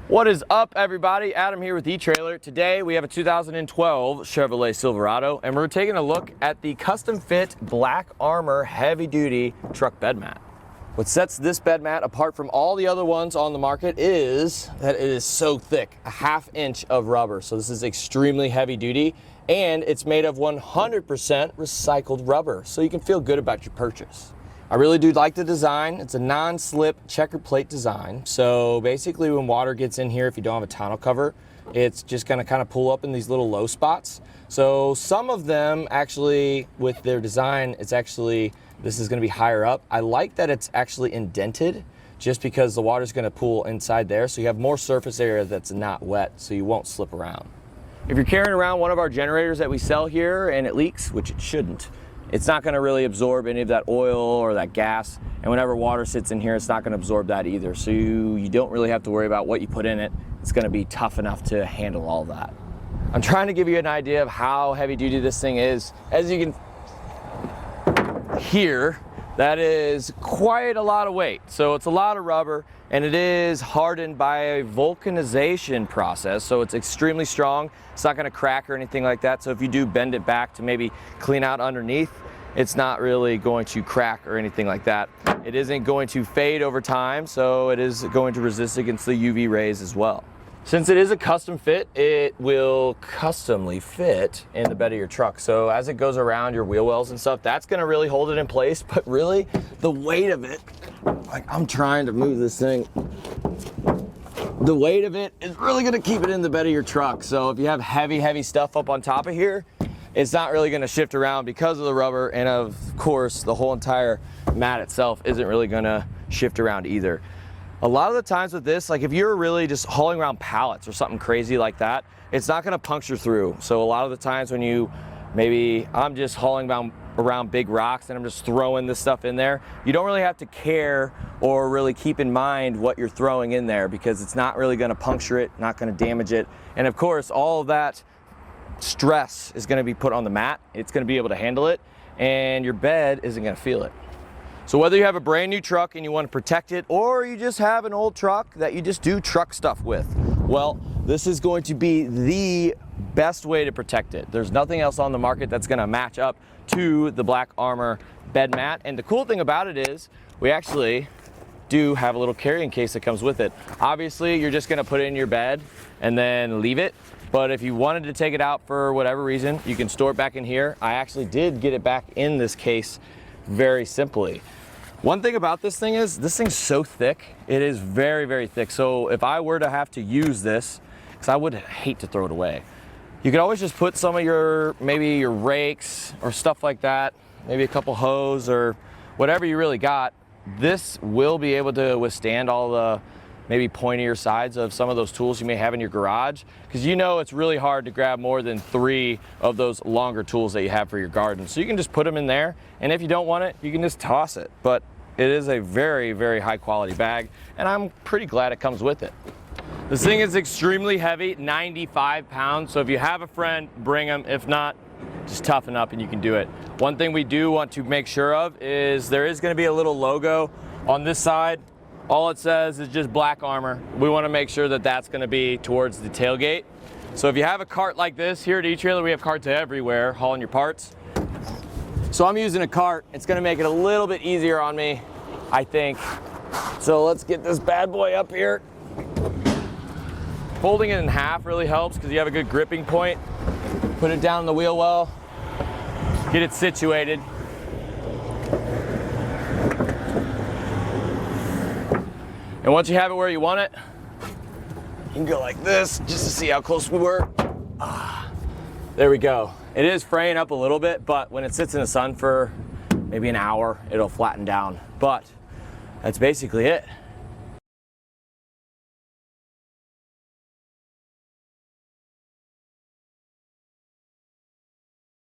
What is up, everybody? Adam here with eTrailer. Today we have a 2012 Chevrolet Silverado, and we're taking a look at the custom fit black Armour heavy duty truck bed mat. What sets this bed mat apart from all the other ones on the market is that it is so thick, a ½ inch of rubber. So this is extremely heavy duty, and it's made of 100% recycled rubber, so you can feel good about your purchase. I really do like the design. It's a non-slip checker plate design. So basically when water gets in here, if you don't have a tonneau cover, it's just gonna kind of pull up in these little low spots. So some of them actually, with their design, this is gonna be higher up. I like that it's actually indented just because the water's gonna pool inside there. So you have more surface area that's not wet, so you won't slip around. If you're carrying around one of our generators that we sell here and it leaks, which it shouldn't, it's not gonna really absorb any of that oil or that gas. And whenever water sits in here, it's not gonna absorb that either. So you don't really have to worry about what you put in it. It's gonna be tough enough to handle all that. I'm trying to give you an idea of how heavy duty this thing is. As you can hear, that is quite a lot of weight. So it's a lot of rubber, and it is hardened by a vulcanization process, so it's extremely strong. It's not gonna crack or anything like that, so if you do bend it back to maybe clean out underneath, it's not really going to crack or anything like that. It isn't going to fade over time, so it is going to resist against the UV rays as well. Since it is a custom fit, it will customly fit in the bed of your truck. So as it goes around your wheel wells and stuff, that's gonna really hold it in place, but really the weight of it, like I'm trying to move this thing, the weight of it is really gonna keep it in the bed of your truck. So if you have heavy stuff up on top of here, it's not really gonna shift around because of the rubber, and of course the whole entire mat itself isn't really gonna shift around either. A lot of the times with this, like if you're really just hauling around pallets or something crazy like that, it's not gonna puncture through. So a lot of the times when I'm just hauling around big rocks and I'm just throwing this stuff in there, you don't really have to care or really keep in mind what you're throwing in there, because it's not really gonna puncture it, not gonna damage it. And of course, all of that stress is gonna be put on the mat. It's gonna be able to handle it, and your bed isn't gonna feel it. So whether you have a brand new truck and you want to protect it, or you just have an old truck that you just do truck stuff with, well, this is going to be the best way to protect it. There's nothing else on the market that's going to match up to the black Armour bed mat. And the cool thing about it is we actually do have a little carrying case that comes with it. Obviously, you're just going to put it in your bed and then leave it. But if you wanted to take it out for whatever reason, you can store it back in here. I actually did get it back in this case very simply. One thing about this thing is, this thing's so thick. It is very thick. So if I were to have to use this, because I would hate to throw it away, you could always just put some of maybe your rakes or stuff like that, maybe a couple hose or whatever you really got. This will be able to withstand all the maybe pointier sides of some of those tools you may have in your garage, because you know it's really hard to grab more than 3 of those longer tools that you have for your garden. So you can just put them in there, and if you don't want it, you can just toss it. But it is a very high quality bag, and I'm pretty glad it comes with it. This thing is extremely heavy, 95 pounds, so if you have a friend, bring them. If not, just toughen up and you can do it. One thing we do want to make sure of is there is going to be a little logo on this side. All it says is just black Armour. We want to make sure that that's going to be towards the tailgate. So if you have a cart like this, here at eTrailer we have carts everywhere hauling your parts. So I'm using a cart. It's going to make it a little bit easier on me, I think. So let's get this bad boy up here. Folding it in half really helps because you have a good gripping point. Put it down in the wheel well, get it situated. And once you have it where you want it, you can go like this just to see how close we were. There we go. It is fraying up a little bit, but when it sits in the sun for maybe an hour, it'll flatten down. But that's basically it.